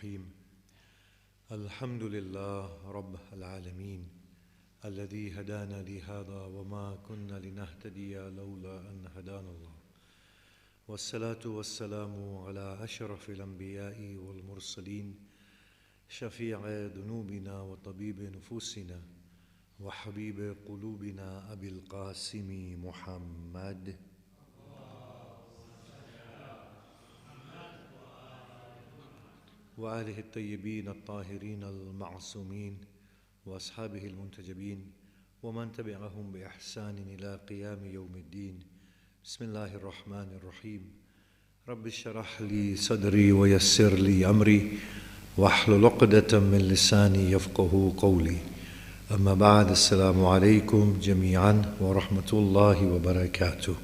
الرحيم الحمد لله رب العالمين الذي هدانا لهذا وما كنا لنهتدي لولا أن هدانا الله والصلاة والسلام على أشرف الأنبياء والمرسلين شفيع ذنوبنا وطبيب نفوسنا وحبيب قلوبنا أبي القاسم محمد وآله الطيبين الطاهرين المعصومين وأصحابه المنتجبين ومن تبعهم بإحسان إلى قيام يوم الدين. بسم الله الرحمن الرحيم. رب اشرح لي صدري ويسر لي أمري واحلل عقدة من لساني يفقه قولي. أما بعد، السلام عليكم جميعا ورحمة الله وبركاته.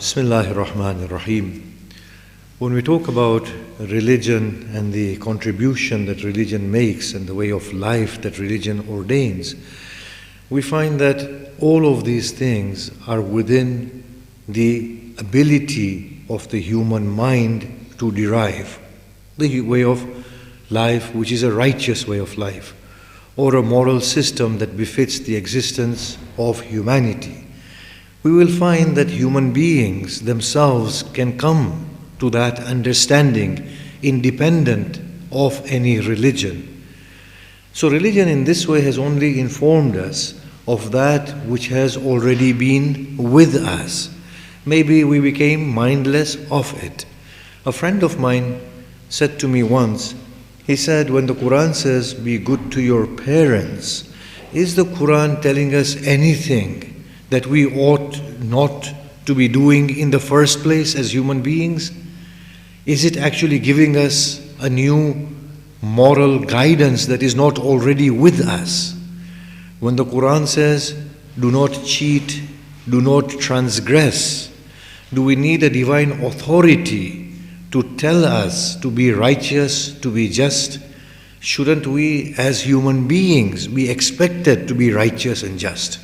بسم الله الرحمن الرحيم. When we talk about religion and the contribution that religion makes and the way of life that religion ordains, we find that all of these things are within the ability of the human mind to derive the way of life which is a righteous way of life, or a moral system that befits the existence of humanity. We will find that human beings themselves can come to that understanding independent of any religion. So religion in this way has only informed us of that which has already been with us. Maybe we became mindless of it. A friend of mine said to me once, he said, when the Quran says, be good to your parents, is the Quran telling us anything that we ought not to be doing in the first place as human beings? Is it actually giving us a new moral guidance that is not already with us? When the Quran says, do not cheat, do not transgress, do we need a divine authority to tell us to be righteous, to be just? Shouldn't we as human beings be expected to be righteous and just?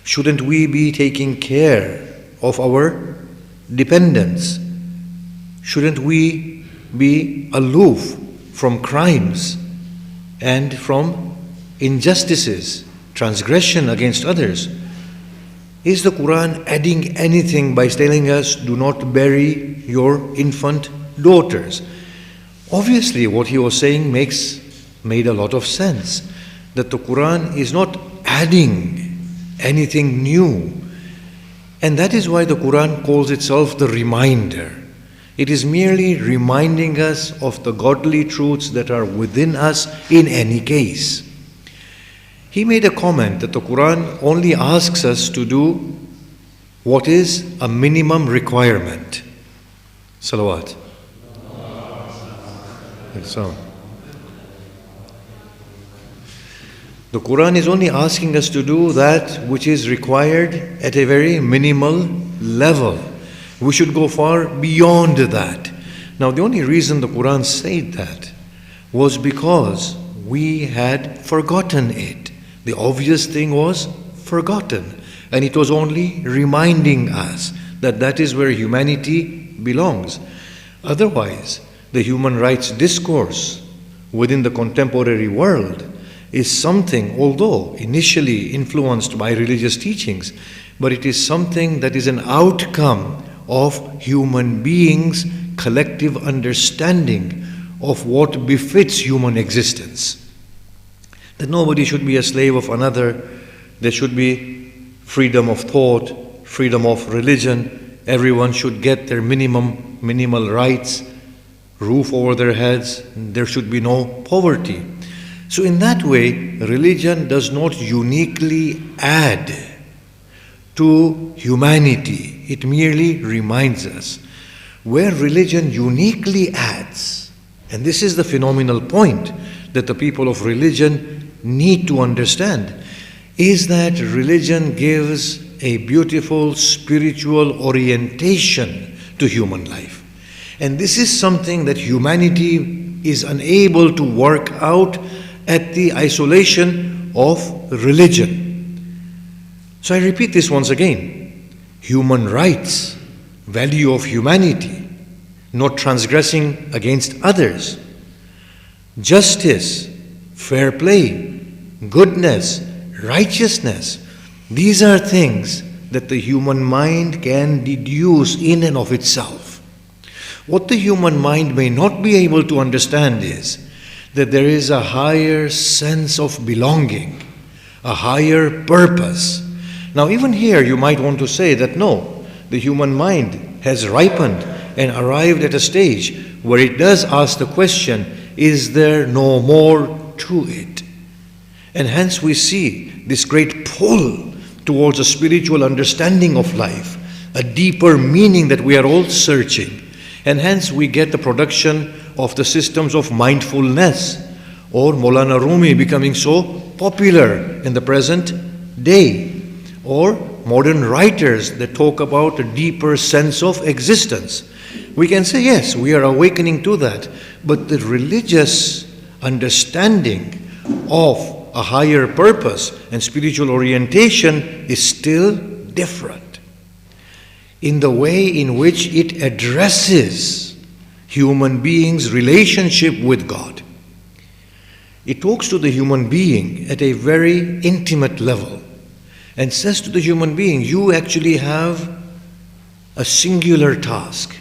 Shouldn't we be taking care of our dependents? Shouldn't we be aloof from crimes and from injustices, transgression against others? Is the Quran adding anything by telling us, do not bury your infant daughters? Obviously, what he was saying made a lot of sense, that the Quran is not adding anything new. And that is why the Quran calls itself the reminder. It is merely reminding us of the godly truths that are within us in any case. He made a comment that the Quran only asks us to do what is a minimum requirement. Salawat. So, the Quran is only asking us to do that which is required at a very minimal level. We should go far beyond that. Now, the only reason the Quran said that was because we had forgotten it. The obvious thing was forgotten. And it was only reminding us that that is where humanity belongs. Otherwise, the human rights discourse within the contemporary world is something, although initially influenced by religious teachings, but it is something that is an outcome of human beings' collective understanding of what befits human existence. That nobody should be a slave of another. There should be freedom of thought, freedom of religion. Everyone should get their minimal rights, roof over their heads. There should be no poverty. So in that way, religion does not uniquely add to humanity. It merely reminds us. Where religion uniquely adds, and this is the phenomenal point that the people of religion need to understand, is that religion gives a beautiful spiritual orientation to human life. And this is something that humanity is unable to work out at the isolation of religion. So I repeat this once again. Human rights, value of humanity, not transgressing against others, justice, fair play, goodness, righteousness. These are things that the human mind can deduce in and of itself. What the human mind may not be able to understand is that there is a higher sense of belonging, a higher purpose. Now even here you might want to say that no, the human mind has ripened and arrived at a stage where it does ask the question, is there no more to it? And hence we see this great pull towards a spiritual understanding of life, a deeper meaning that we are all searching. And hence we get the production of the systems of mindfulness, or Maulana Rumi becoming so popular in the present day, or modern writers that talk about a deeper sense of existence. We can say, yes, we are awakening to that, but the religious understanding of a higher purpose and spiritual orientation is still different in the way in which it addresses human beings' relationship with God. It talks to the human being at a very intimate level and says to the human being, you actually have a singular task,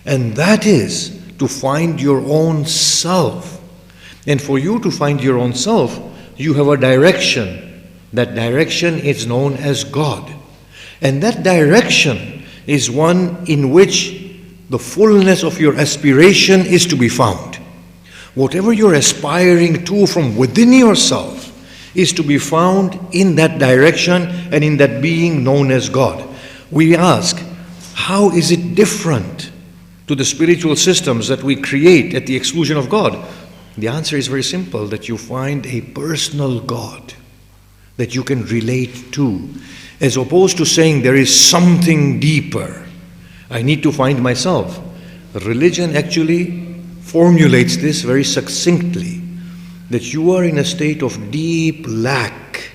and that is to find your own self. And for you to find your own self, you have a direction. That direction is known as God. And that direction is one in which the fullness of your aspiration is to be found. Whatever you're aspiring to from within yourself is to be found in that direction and in that being known as God. We ask, how is it different to the spiritual systems that we create at the exclusion of God? The answer is very simple, that you find a personal God that you can relate to, as opposed to saying there is something deeper. I need to find myself. Religion actually formulates this very succinctly, that you are in a state of deep lack.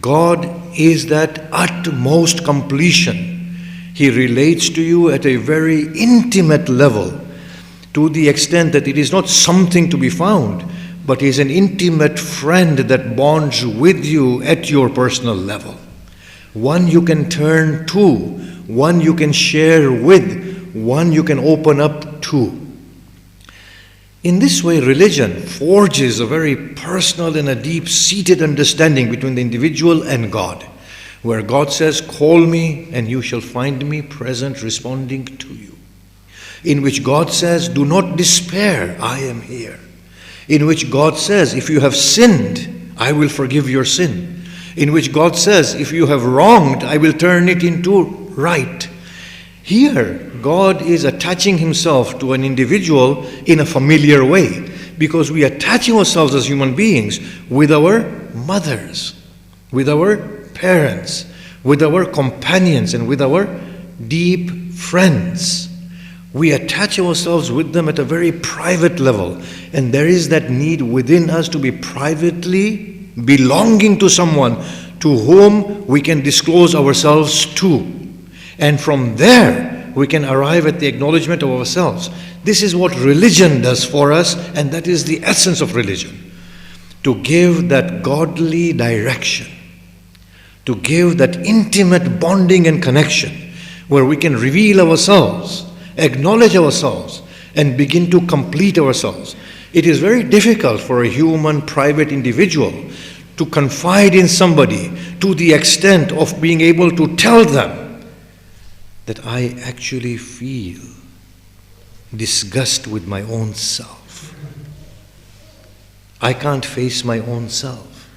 God is that utmost completion. He relates to you at a very intimate level, to the extent that it is not something to be found, but is an intimate friend that bonds with you at your personal level. One you can turn to, one you can share with, one you can open up to. In this way, religion forges a very personal and a deep-seated understanding between the individual and God, where God says, call me and you shall find me present, responding to you. In which God says, do not despair, I am here. In which God says, if you have sinned, I will forgive your sin. In which God says, if you have wronged, I will turn it into right. Here, God is attaching himself to an individual in a familiar way, because we attach ourselves as human beings with our mothers, with our parents, with our companions, and with our deep friends. We attach ourselves with them at a very private level, and there is that need within us to be privately belonging to someone to whom we can disclose ourselves to. And from there, we can arrive at the acknowledgement of ourselves. This is what religion does for us, and that is the essence of religion. To give that godly direction, to give that intimate bonding and connection, where we can reveal ourselves, acknowledge ourselves, and begin to complete ourselves. It is very difficult for a human private individual to confide in somebody to the extent of being able to tell them that I actually feel disgust with my own self. I can't face my own self.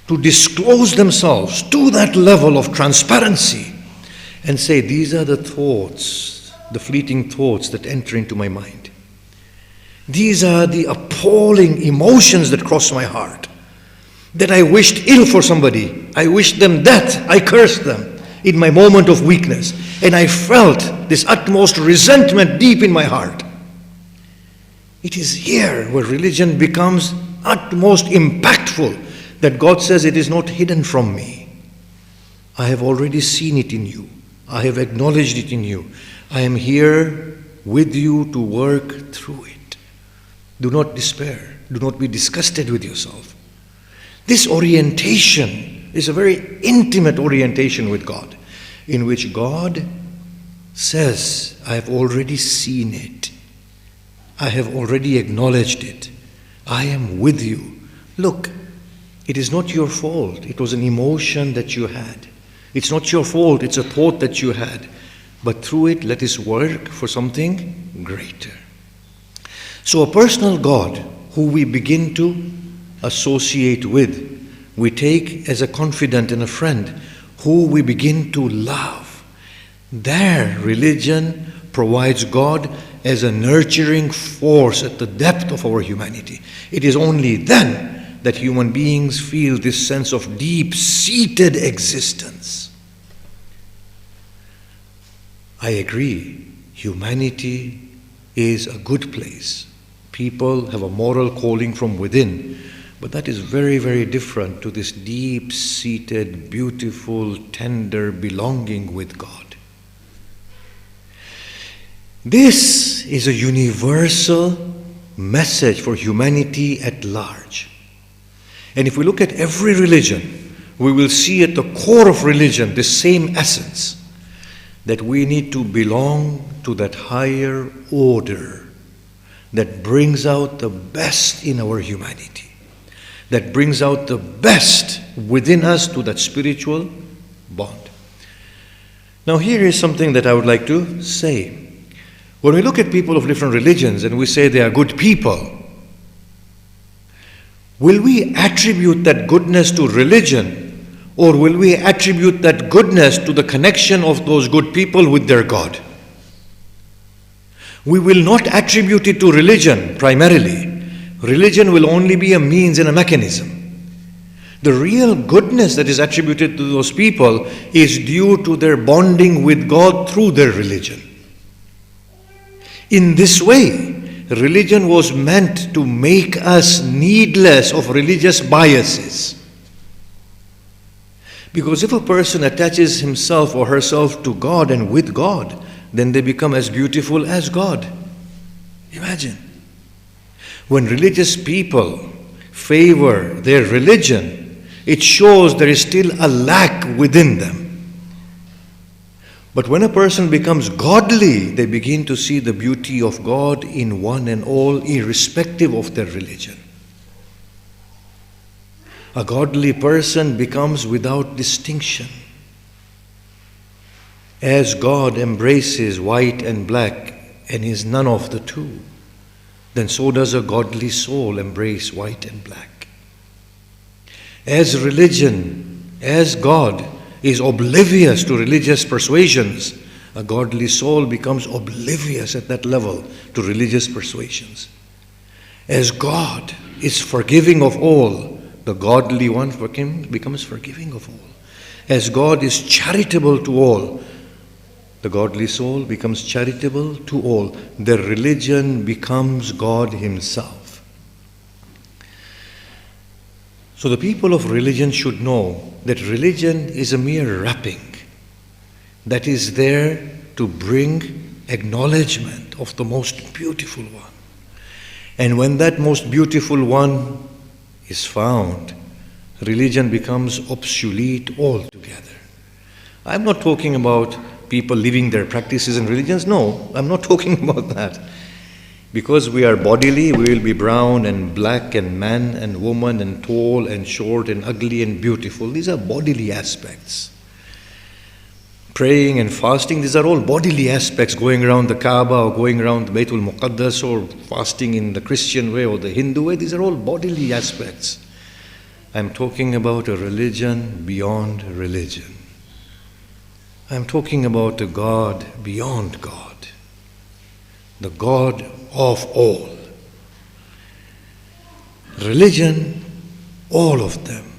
To disclose themselves to that level of transparency and say, these are the thoughts, the fleeting thoughts that enter into my mind. These are the appalling emotions that cross my heart. That I wished ill for somebody. I wished them death. I cursed them in my moment of weakness. And I felt this utmost resentment deep in my heart. It is here where religion becomes utmost impactful, that God says it is not hidden from me. I have already seen it in you. I have acknowledged it in you. I am here with you to work through it. Do not despair. Do not be disgusted with yourself. This orientation is a very intimate orientation with God, in which God says, I have already seen it. I have already acknowledged it. I am with you. Look, it is not your fault. It was an emotion that you had. It's not your fault. It's a thought that you had. But through it, let us work for something greater. So a personal God who we begin to associate with, we take as a confidant and a friend who we begin to love. Their religion provides God as a nurturing force at the depth of our humanity. It is only then that human beings feel this sense of deep-seated existence. I agree, humanity is a good place. People have a moral calling from within, but that is very, very different to this deep-seated, beautiful, tender belonging with God. This is a universal message for humanity at large. And if we look at every religion, we will see at the core of religion the same essence, that we need to belong to that higher order that brings out the best in our humanity, that brings out the best within us to that spiritual bond. Now here is something that I would like to say. When we look at people of different religions and we say they are good people, will we attribute that goodness to religion, or will we attribute that goodness to the connection of those good people with their God? We will not attribute it to religion primarily. Religion will only be a means and a mechanism. The real goodness that is attributed to those people is due to their bonding with God through their religion. In this way, religion was meant to make us needless of religious biases. Because if a person attaches himself or herself to God and with God, then they become as beautiful as God. Imagine. When religious people favor their religion, it shows there is still a lack within them. But when a person becomes godly, they begin to see the beauty of God in one and all, irrespective of their religion. A godly person becomes without distinction. As God embraces white and black and is none of the two, then so does a godly soul embrace white and black. As religion, as God is oblivious to religious persuasions, a godly soul becomes oblivious at that level to religious persuasions. As God is forgiving of all, the godly one becomes forgiving of all. As God is charitable to all, the godly soul becomes charitable to all. Their religion becomes God Himself. So the people of religion should know that religion is a mere wrapping that is there to bring acknowledgement of the most beautiful one. And when that most beautiful one is found, religion becomes obsolete altogether. I'm not talking about people leaving their practices and religions. No, I'm not talking about that. Because we are bodily, we will be brown and black and man and woman and tall and short and ugly and beautiful. These are bodily aspects. Praying and fasting, these are all bodily aspects. Going around the Kaaba or going around the Baytul Muqaddas or fasting in the Christian way or the Hindu way, these are all bodily aspects. I'm talking about a religion beyond religion. I'm talking about a God beyond God. The God of all. Religion, all of them,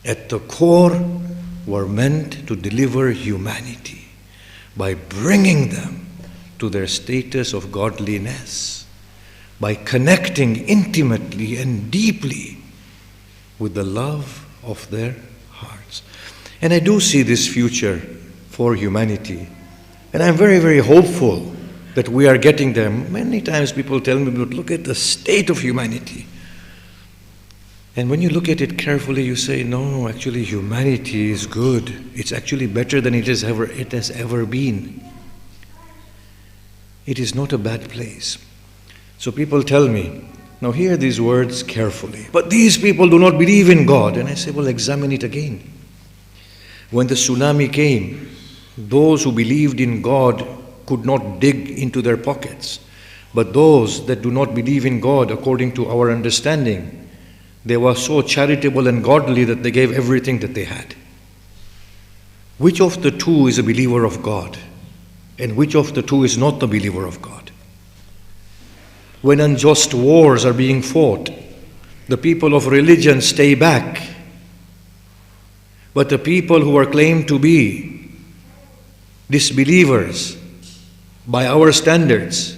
at the core were meant to deliver humanity by bringing them to their status of godliness, by connecting intimately and deeply with the love of their hearts. And I do see this future for humanity And I'm very, very hopeful that we are getting there. Many times people tell me, but look at the state of humanity. And when you look at it carefully, you say, no, actually humanity is good. It's actually better than it has ever been. It is not a bad place. So people tell me, now hear these words carefully, but these people do not believe in God. And I say, well, examine it again. When the tsunami came, those who believed in God could not dig into their pockets. But those that do not believe in God, according to our understanding, they were so charitable and godly that they gave everything that they had. Which of the two is a believer of God? And which of the two is not the believer of God? When unjust wars are being fought, the people of religion stay back. But the people who are claimed to be disbelievers by our standards,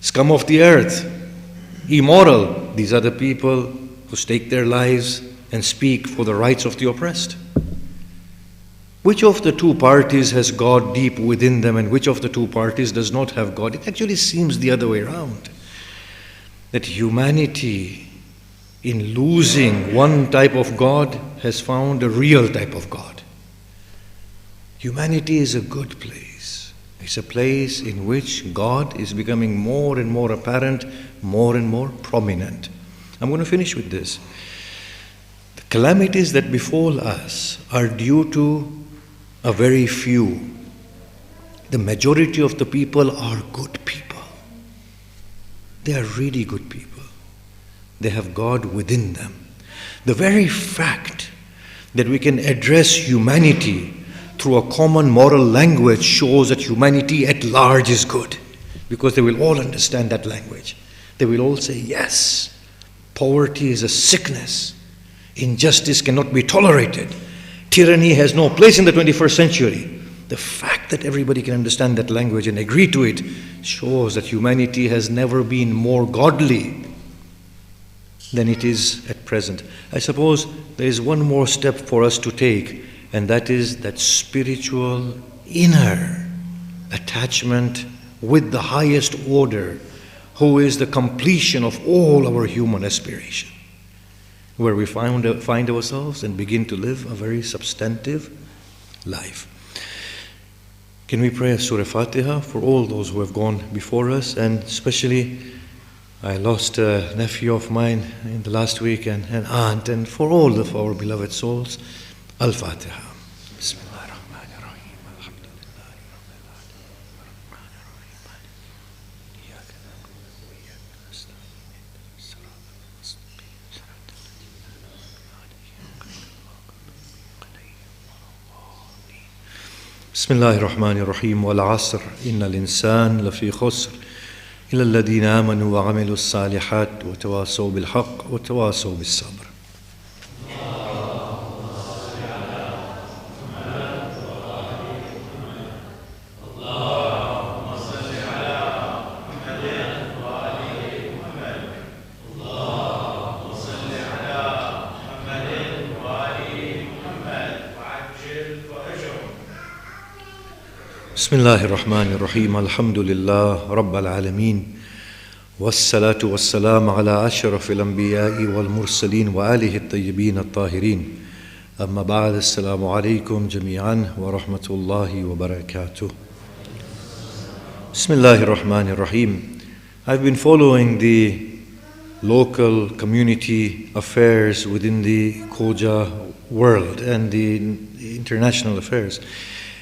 scum of the earth, immoral, these are the people who stake their lives and speak for the rights of the oppressed. Which of the two parties has God deep within them and which of the two parties does not have God? It actually seems the other way around. That humanity, in losing one type of God, has found a real type of God. Humanity is a good place. It's a place in which God is becoming more and more apparent, more and more prominent. I'm going to finish with this. The calamities that befall us are due to a very few. The majority of the people are good people. They are really good people. They have God within them. The very fact that we can address humanity through a common moral language shows that humanity at large is good, because they will all understand that language. They will all say, yes, poverty is a sickness. Injustice cannot be tolerated. Tyranny has no place in the 21st century. The fact that everybody can understand that language and agree to it shows that humanity has never been more godly than it is at present. I suppose there is one more step for us to take, and that is that spiritual inner attachment with the highest order, who is the completion of all our human aspiration, where we find ourselves and begin to live a very substantive life. Can we pray a Surah Fatiha for all those who have gone before us, and especially I lost a nephew of mine in the last week and an aunt, and for all of our beloved souls, Al-Fatiha. بسم الله الرحمن الرحيم والعصر إن الإنسان لفي خسر إلا الذين آمنوا وعملوا الصالحات وتواصوا بالحق وتواصوا بالصبر. بسم الله الرحمن الرحيم الحمد لله رب العالمين والصلاة والسلام على أشرف الأنبياء والمرسلين وآله الطيبين الطاهرين أما بعد السلام عليكم جميعا ورحمة الله وبركاته. بسم الله الرحمن الرحيم. I've been following the local community affairs within the Khoja world and the international affairs.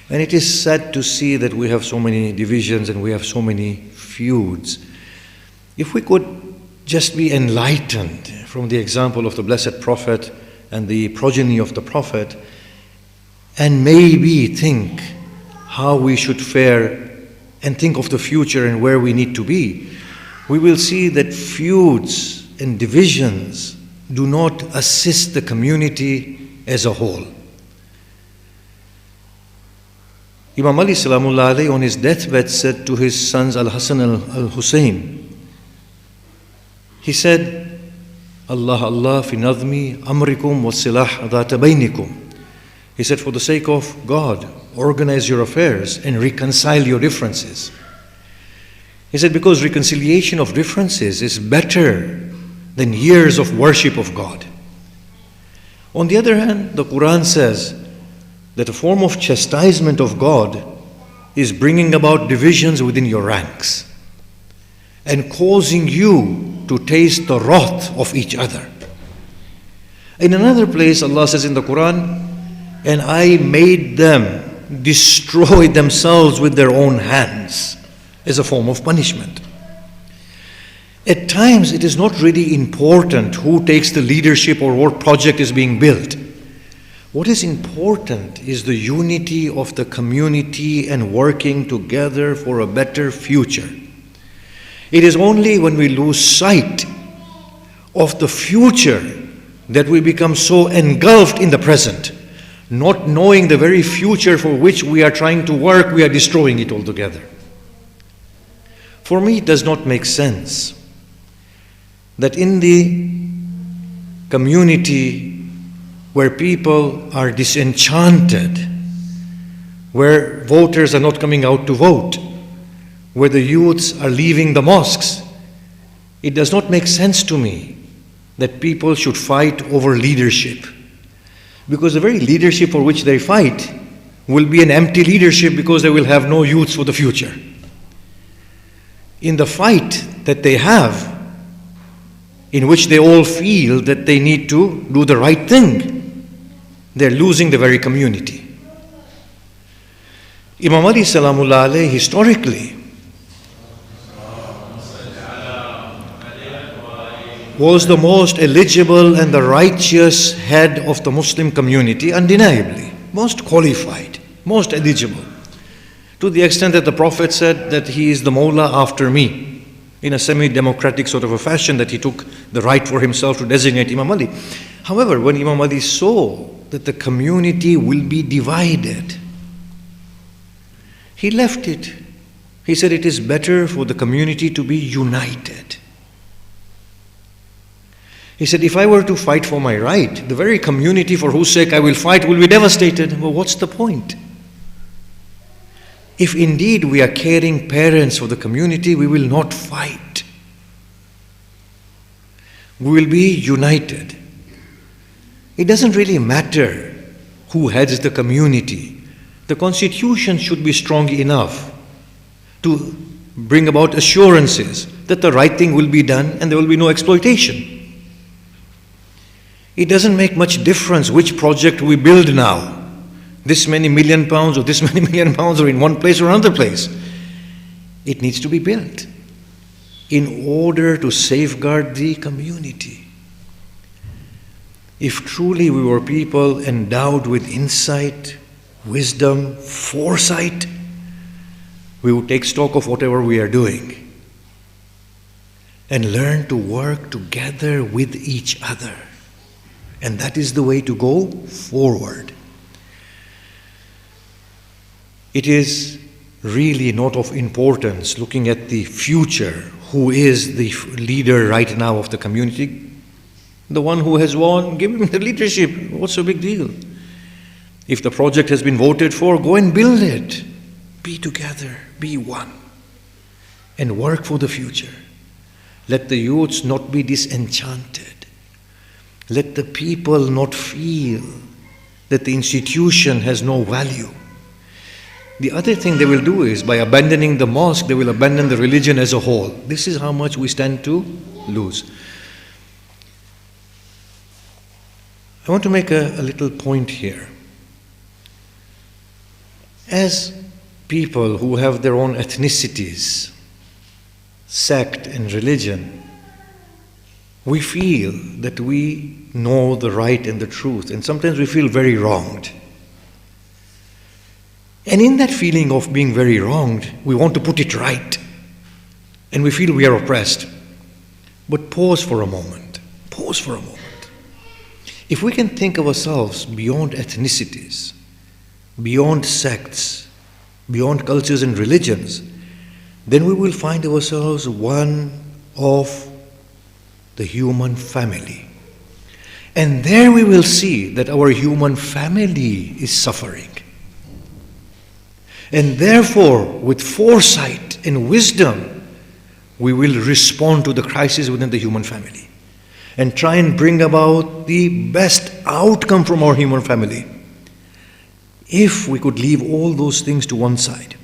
And it is sad to see that we have so many divisions and we have so many feuds. If we could just be enlightened from the example of the Blessed Prophet and the progeny of the Prophet, and maybe think how we should fare and think of the future and where we need to be, we will see that feuds and divisions do not assist the community as a whole. Imam Ali Salamullah alayhi on his deathbed said to his sons Al-Hasan Al-Hussein, he said, Allah Allah fi nadmi amrikum wa silah dhata baynikum. He said, for the sake of God, organize your affairs, and reconcile your differences. He said, because reconciliation of differences is better than years of worship of God. On the other hand, the Quran says that a form of chastisement of God is bringing about divisions within your ranks and causing you to taste the wrath of each other. In another place, Allah says in the Quran, and I made them destroy themselves with their own hands as a form of punishment. At times, it is not really important who takes the leadership or what project is being built. What is important is the unity of the community and working together for a better future. It is only when we lose sight of the future that we become so engulfed in the present, not knowing the very future for which we are trying to work, we are destroying it altogether. For me, it does not make sense that in the community where people are disenchanted, where voters are not coming out to vote, where the youths are leaving the mosques, it does not make sense to me that people should fight over leadership. Because the very leadership for which they fight will be an empty leadership because they will have no youths for the future. In the fight that they have, in which they all feel that they need to do the right thing, they're losing the very community. Imam Ali Salamullah alayhi historically was the most eligible and the righteous head of the Muslim community, undeniably, most qualified, most eligible, to the extent that the Prophet said that he is the Mawla after me, in a semi-democratic sort of a fashion, that he took the right for himself to designate Imam Ali. However, when Imam Ali saw that the community will be divided, he left it. He said it is better for the community to be united. He said, if I were to fight for my right, the very community for whose sake I will fight will be devastated. Well, what's the point? If indeed we are caring parents for the community, we will not fight. We will be united. It doesn't really matter who heads the community. The constitution should be strong enough to bring about assurances that the right thing will be done and there will be no exploitation. It doesn't make much difference which project we build now. This many £1 million or this many £1 million or in one place or another place. It needs to be built in order to safeguard the community. If truly we were people endowed with insight, wisdom, foresight, we would take stock of whatever we are doing and learn to work together with each other. And that is the way to go forward. It is really not of importance, looking at the future, who is the leader right now of the community. The one who has won, give him the leadership. What's the big deal? If the project has been voted for, go and build it. Be together, be one, and work for the future. Let the youths not be disenchanted. Let the people not feel that the institution has no value. The other thing they will do is, by abandoning the mosque, they will abandon the religion as a whole. This is how much we stand to lose. I want to make a little point here. As people who have their own ethnicities, sect and religion, we feel that we know the right and the truth, and sometimes we feel very wronged. And in that feeling of being very wronged, we want to put it right, and we feel we are oppressed. But pause for a moment. Pause for a moment. If we can think of ourselves beyond ethnicities, beyond sects, beyond cultures and religions, then we will find ourselves one of the human family. And there we will see that our human family is suffering. And therefore, with foresight and wisdom, we will respond to the crisis within the human family and try and bring about the best outcome from our human family. If we could leave all those things to one side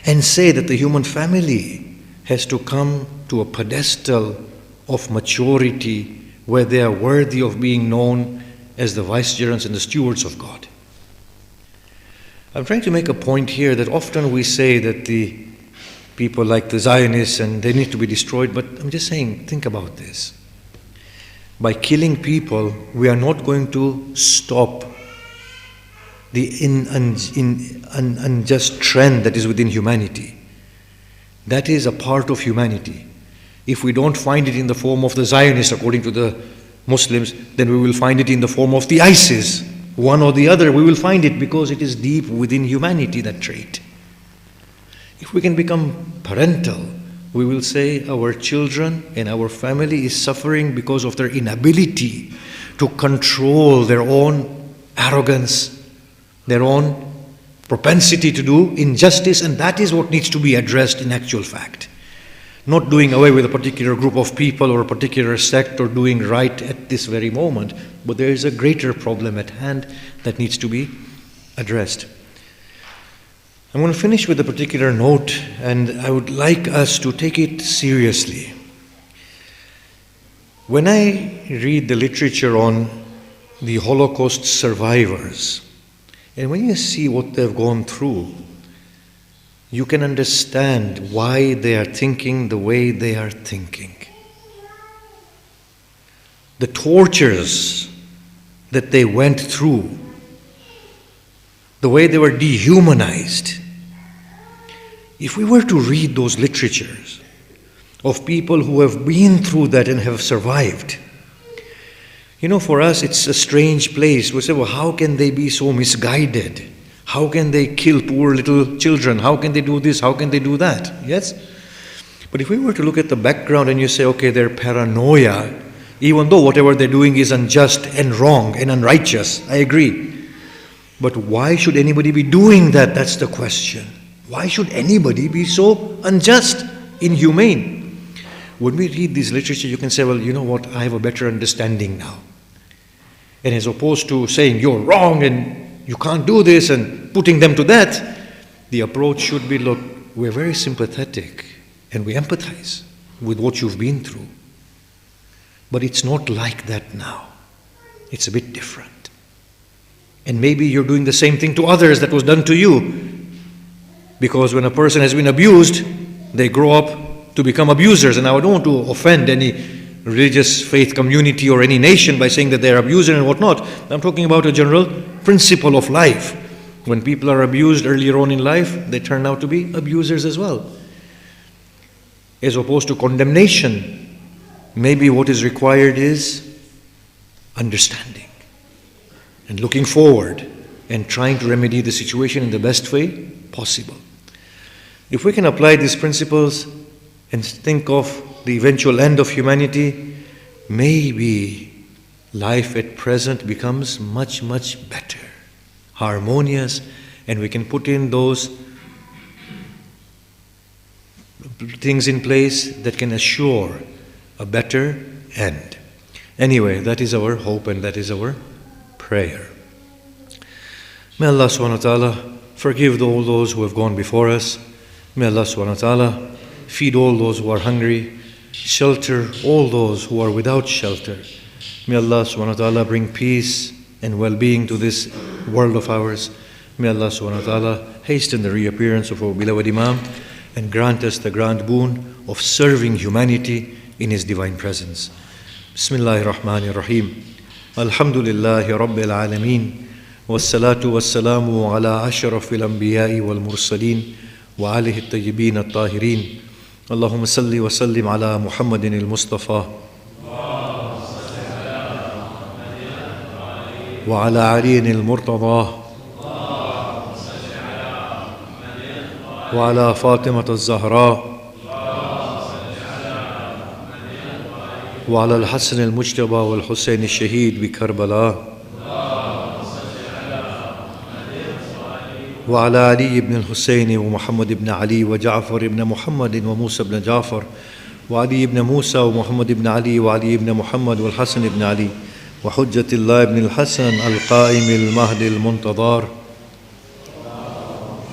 and say that the human family has to come to a pedestal of maturity where they are worthy of being known as the vicegerents and the stewards of God. I'm trying to make a point here that often we say that the people like the Zionists and they need to be destroyed, but I'm just saying, think about this. By killing people, we are not going to stop the unjust trend that is within humanity. That is a part of humanity. If we don't find it in the form of the Zionists, according to the Muslims, then we will find it in the form of the ISIS. One or the other, we will find it because it is deep within humanity, that trait. If we can become parental, we will say our children and our family is suffering because of their inability to control their own arrogance, their own propensity to do injustice, and that is what needs to be addressed in actual fact. Not doing away with a particular group of people or a particular sect or doing right at this very moment, but there is a greater problem at hand that needs to be addressed. I'm going to finish with a particular note, and I would like us to take it seriously. When I read the literature on the Holocaust survivors, and when you see what they've gone through, you can understand why they are thinking the way they are thinking. The tortures that they went through, the way they were dehumanized. If we were to read those literatures of people who have been through that and have survived, for us it's a strange place. We say, well, how can they be so misguided? How can they kill poor little children? How can they do this? How can they do that? Yes? But if we were to look at the background and you say, okay, they're paranoia, even though whatever they're doing is unjust and wrong and unrighteous, I agree. But why should anybody be doing that? That's the question. Why should anybody be so unjust, inhumane? When we read this literature, you can say, well, you know what, I have a better understanding now. And as opposed to saying you're wrong and you can't do this and putting them to that, the approach should be, look, we're very sympathetic and we empathize with what you've been through. But it's not like that now. It's a bit different. And maybe you're doing the same thing to others that was done to you. Because when a person has been abused, they grow up to become abusers. And I don't want to offend any religious faith community or any nation by saying that they're abusers and whatnot. I'm talking about a general principle of life. When people are abused earlier on in life, they turn out to be abusers as well. As opposed to condemnation, maybe what is required is understanding and looking forward and trying to remedy the situation in the best way possible. If we can apply these principles and think of the eventual end of humanity, maybe life at present becomes much, much better, harmonious, and we can put in those things in place that can assure a better end. Anyway, that is our hope and that is our prayer. May Allah subhanahu wa ta'ala forgive all those who have gone before us. May Allah subhanahu wa ta'ala feed all those who are hungry, shelter all those who are without shelter. May Allah subhanahu wa ta'ala bring peace and well-being to this world of ours. May Allah subhanahu wa ta'ala hasten the reappearance of our beloved Imam and grant us the grand boon of serving humanity in His divine presence. Bismillahir Rahmanir Rahim. Alhamdulillahi Rabbil Alameen. Wassalatu wassalamu ala ashrafil anbiya'i wal mursaleen wa alihi at-tayyibin at-tahirin. Allahumma salli wa sallim ala Muhammadin al-Mustafa wa ala aliyin al-Murtada wa ala Fatimata al-Zahra وعلى الحسن المجتبى والحسين الشهيد بكربلاء وعلى علي بن الحسين ومحمد بن علي وجعفر بن محمد وموسى بن جعفر وعلي بن موسى ومحمد بن علي وعلي بن محمد والحسن بن علي وحجة الله بن الحسن القائم المهدي المنتظر